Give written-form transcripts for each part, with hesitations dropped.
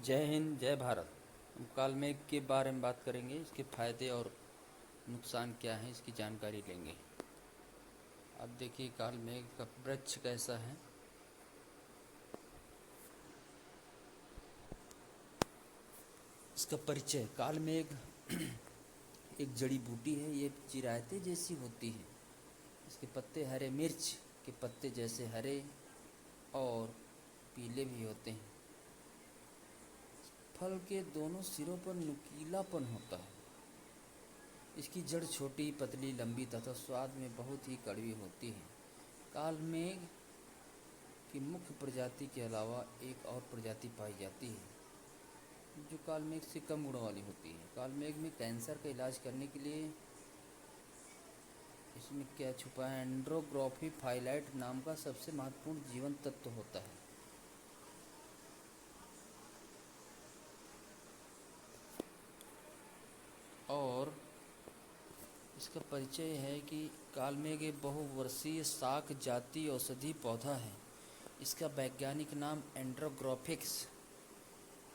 जय हिंद जय भारत। हम काल मेघ के बारे में बात करेंगे। इसके फायदे और नुकसान क्या हैं, इसकी जानकारी लेंगे। अब देखिए काल मेघ का वृक्ष कैसा है। इसका परिचय। काल मेघ एक जड़ी बूटी है। ये चिरायते जैसी होती है। इसके पत्ते हरे मिर्च के पत्ते जैसे हरे और पीले भी होते हैं। फल के दोनों सिरों पर नुकीलापन होता है। इसकी जड़ छोटी पतली लंबी तथा स्वाद में बहुत ही कड़वी होती है। काल मेघ की मुख्य प्रजाति के अलावा एक और प्रजाति पाई जाती है जो काल मेघ से कम गुणों वाली होती है। काल मेघ में कैंसर का इलाज करने के लिए इसमें क्या छुपा है, एंड्रोग्राफी फाइलाइट नाम का सबसे महत्वपूर्ण जीवन तत्व होता है। और इसका परिचय है कि काल मेघ एक बहुवर्षीय शाक जाति औषधि पौधा है। इसका वैज्ञानिक नाम एंड्रोग्राफिक्स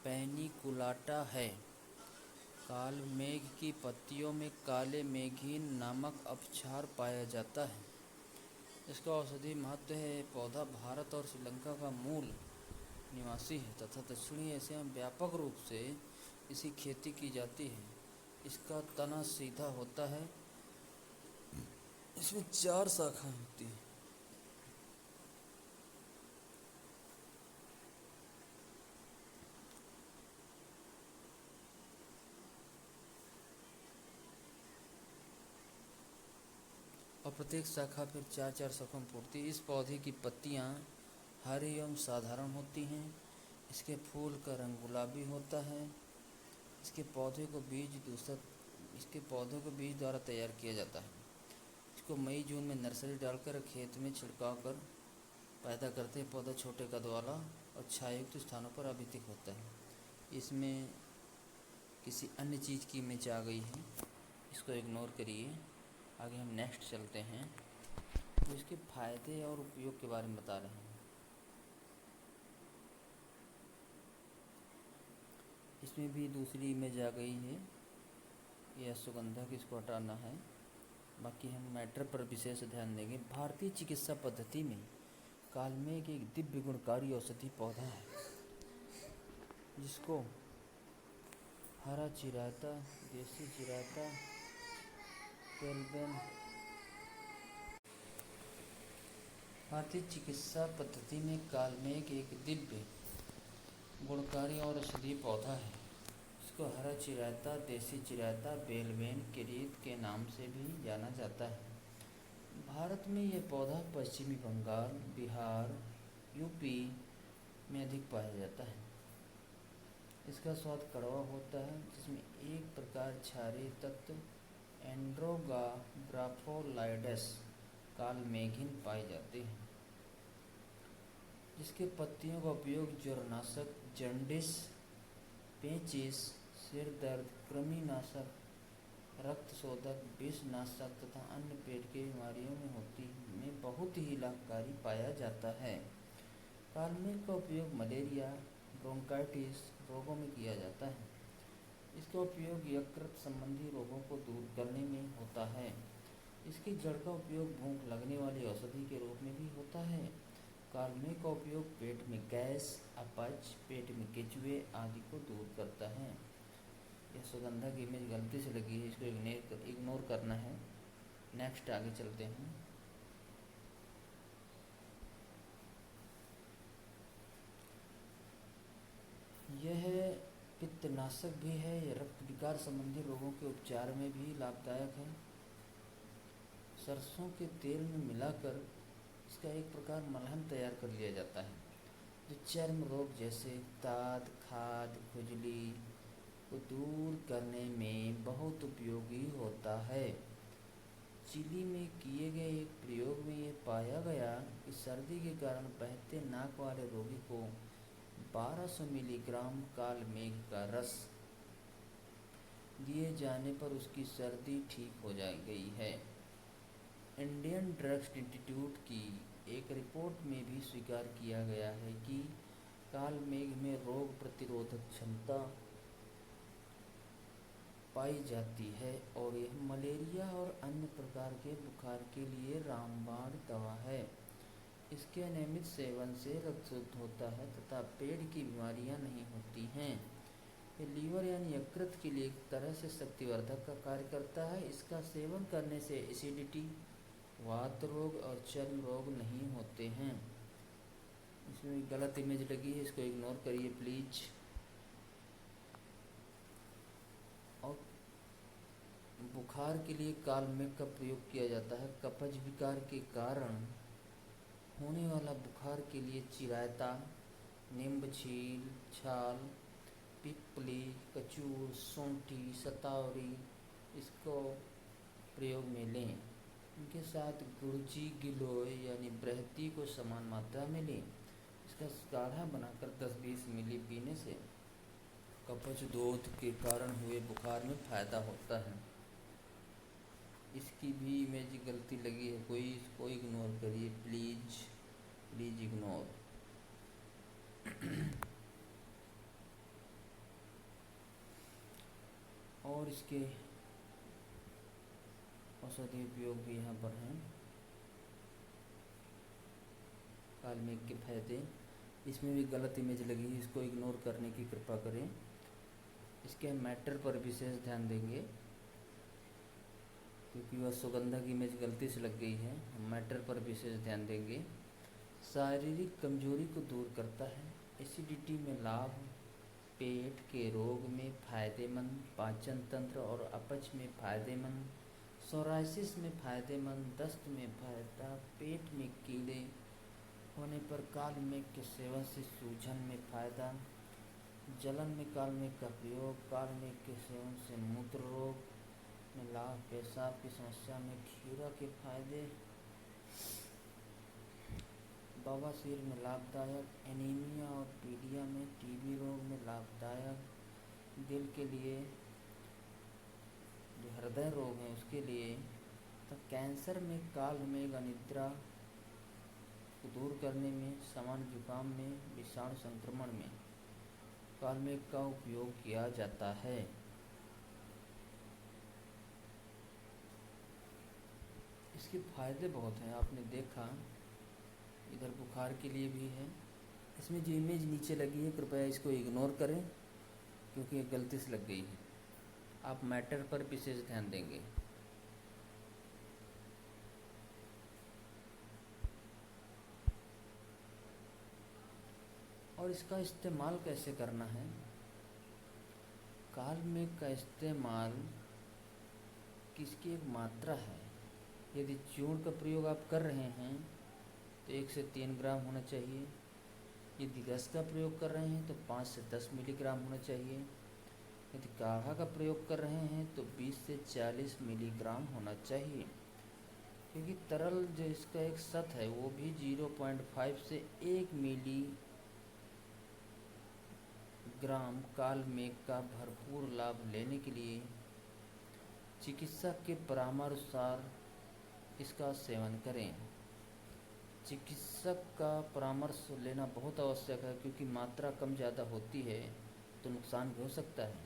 पैनिकुलाटा है। काल मेघ की पत्तियों में काले मेघीन नामक अपक्षार पाया जाता है। इसका औषधि महत्व है। पौधा भारत और श्रीलंका का मूल निवासी है तथा दक्षिणी एशिया में व्यापक रूप से इसकी खेती की जाती है। इसका तना सीधा होता है। इसमें 4 शाखाएं होती हैं। और प्रत्येक शाखा फिर 4-4 शाखाओं में फूटती है। इस पौधे की पत्तियां हरी एवं साधारण होती हैं। इसके फूल का रंग गुलाबी होता है। इसके पौधे को बीज द्वारा तैयार किया जाता है। इसको मई जून में नर्सरी डालकर खेत में छिड़काव कर पैदा करते हैं। पौधा छोटे कद वाला और छायायुक्त स्थानों पर अभितिक होता है। इसमें किसी अन्य चीज़ की इमेज आ गई है, इसको इग्नोर करिए। आगे हम नेक्स्ट चलते हैं। तो इसके फायदे और उपयोग के बारे में बता रहे हैं। इसमें भी दूसरी इमेज आ गई है, यह सुगंधक, इसको हटाना है। बाकी हम मैटर पर विशेष ध्यान देंगे। भारतीय चिकित्सा पद्धति में काल मेघ एक दिव्य गुणकारी औषधि पौधा है जिसको हरा चिराता, देसी चिराता, पेलबेन। भारतीय चिकित्सा पद्धति में काल मेघ एक दिव्य गुणकारी और औषधि पौधा है। इसको हरा चिराता, देसी चिराता, बेलवेन किरीत के नाम से भी जाना जाता है। भारत में यह पौधा पश्चिमी बंगाल, बिहार, यूपी में अधिक पाया जाता है। इसका स्वाद कड़वा होता है जिसमें एक प्रकार क्षारीय तत्व एंड्रोग्राफोलाइडस काल मेघिन पाए जाते हैं। जिसके पत्तियों का उपयोग ज्वरनाशक, जॉन्डिस, पेचिश, सिर दर्द, कृमिनाशक, रक्त शोधक, विषनाशक तथा अन्य पेट की बीमारियों में बहुत ही लाभकारी पाया जाता है। काल मेघ का उपयोग मलेरिया, ब्रोंकाइटिस रोगों में किया जाता है। इसका उपयोग यकृत संबंधी रोगों को दूर करने में होता है। इसकी जड़ का उपयोग भूख लगने वाली औषधि के रूप में भी होता है। काल मेघ का उपयोग पेट में गैस, अपच, पेट में केचुए आदि को दूर करता है। यह सुगंधक इमेज गलती से लगी है, इसको इग्नोर करना है। नेक्स्ट आगे चलते हैं। यह पित्तनाशक भी है। यह रक्त विकार संबंधी रोगों के उपचार में भी लाभदायक है। सरसों के तेल में मिलाकर इसका एक प्रकार मलहम तैयार कर लिया जाता है जो चर्म रोग जैसे दाद, खाद, खुजली को दूर करने में बहुत उपयोगी होता है। चिली में किए गए एक प्रयोग में यह पाया गया कि सर्दी के कारण बहते नाक वाले रोगी को 1200 मिलीग्राम काल मेघ का रस दिए जाने पर उसकी सर्दी ठीक हो गई है। इंडियन ड्रग्स इंस्टीट्यूट की एक रिपोर्ट में भी स्वीकार किया गया है कि काल मेघ में रोग प्रतिरोधक क्षमता पाई जाती है और यह मलेरिया और अन्य प्रकार के बुखार के लिए रामबाण दवा है। इसके नियमित सेवन से रक्त शुद्ध होता है तथा पेट की बीमारियां नहीं होती हैं। ये लीवर यानी यकृत के लिए एक तरह से शक्तिवर्धक का कार्य करता है। इसका सेवन करने से एसिडिटी, वात रोग और चर्म रोग नहीं होते हैं। इसमें गलत इमेज लगी है, इसको इग्नोर करिए प्लीज। और बुखार के लिए काल मेघ का प्रयोग किया जाता है। कफज विकार के कारण होने वाला बुखार के लिए चिरायता, नींब छील, छाल, पिपली, कचूर, सौंठी, शतावरी इसको प्रयोग में लें। इनके साथ गुड़ची, गिलोय यानी बृहति को समान मात्रा में लें। इसका काढ़ा बनाकर 10-20 मिली पीने से कफज दोष के कारण हुए बुखार में फ़ायदा होता है। इसकी भी इमेज गलती लगी है, कोई इसको इग्नोर करिए प्लीज, प्लीज इग्नोर। और इसके औषधि उपयोग भी यहाँ पर हैं। काल मेघ के फायदे, इसमें भी गलत इमेज लगी है, इसको इग्नोर करने की कृपा करें। इसके मैटर पर विशेष ध्यान देंगे क्योंकि वह सुगंधा की इमेज गलती से लग गई है। हम मैटर पर विशेष ध्यान देंगे। शारीरिक कमजोरी को दूर करता है, एसिडिटी में लाभ, पेट के रोग में फ़ायदेमंद, पाचन तंत्र और अपच में फ़ायदेमंद, सोराइसिस में फ़ायदेमंद, दस्त में फ़ायदा, पेट में कीड़े होने पर काल मेघ के सेवन से सूजन में फ़ायदा, जलन में काल मेघ का प्रयोग, काल मेघ के सेवन से मूत्र रोग में लाभ, पेशाब की समस्या में खीरा के फायदे, बवासीर में लाभदायक, एनीमिया और पीलिया में, टीबी रोग में लाभदायक, दिल के लिए, जो हृदय रोग है उसके लिए, तो कैंसर में काल मेघ अनिद्रा को दूर करने में, सामान्य जुकाम में, विषाणु संक्रमण में काल मेघ का उपयोग किया जाता है। इसके फायदे बहुत हैं, आपने देखा इधर बुखार के लिए भी है। इसमें जो इमेज नीचे लगी है कृपया इसको इग्नोर करें क्योंकि ये गलती से लग गई है। आप मैटर पर विशेष ध्यान देंगे। और इसका इस्तेमाल कैसे करना है? काल मेघ का इस्तेमाल किसकी एक मात्रा है। यदि चूर्ण का प्रयोग आप कर रहे हैं तो 1 से 3 ग्राम होना चाहिए। यदि रस का प्रयोग कर रहे हैं तो 5 से 10 मिलीग्राम होना चाहिए। यदि काढ़ा का प्रयोग कर रहे हैं तो 20 से 40 मिलीग्राम होना चाहिए। क्योंकि तरल जो इसका एक सत है वो भी 0.5 से 1 मिलीग्राम काल मेघ का भरपूर लाभ लेने के लिए चिकित्सक के परामर्शानुसार इसका सेवन करें। चिकित्सक का परामर्श लेना बहुत आवश्यक है क्योंकि मात्रा कम ज़्यादा होती है तो नुकसान भी हो सकता है।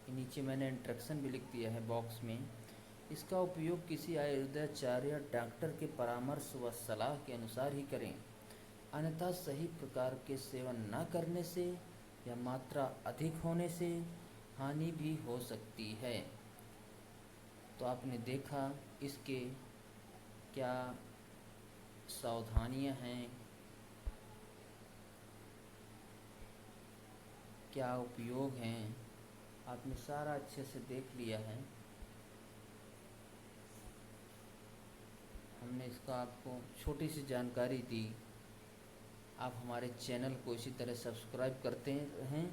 ये नीचे मैंने इंस्ट्रक्शन भी लिख दिया है बॉक्स में। इसका उपयोग किसी आयुर्वेदाचार्य या डॉक्टर के परामर्श व सलाह के अनुसार ही करें, अन्यथा सही प्रकार के सेवन न करने से या मात्रा अधिक होने से हानि भी हो सकती है। तो आपने देखा इसके क्या सावधानियां हैं, क्या उपयोग हैं, आपने सारा अच्छे से देख लिया है। हमने इसका आपको छोटी सी जानकारी दी। आप हमारे चैनल को इसी तरह सब्सक्राइब करते रहें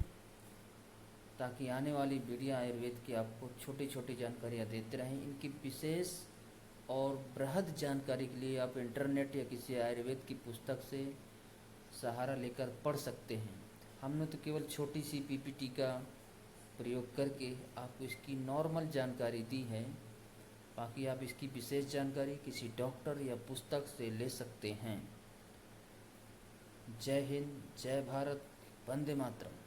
ताकि आने वाली वीडियो आयुर्वेद की आपको छोटी छोटी जानकारियाँ देते रहें। इनकी विशेष और बृहद जानकारी के लिए आप इंटरनेट या किसी आयुर्वेद की पुस्तक से सहारा लेकर पढ़ सकते हैं। हमने तो केवल छोटी सी पीपीटी का प्रयोग करके आपको इसकी नॉर्मल जानकारी दी है, बाकी आप इसकी विशेष जानकारी किसी डॉक्टर या पुस्तक से ले सकते हैं। जय हिंद, जय भारत। वंदे मातरम।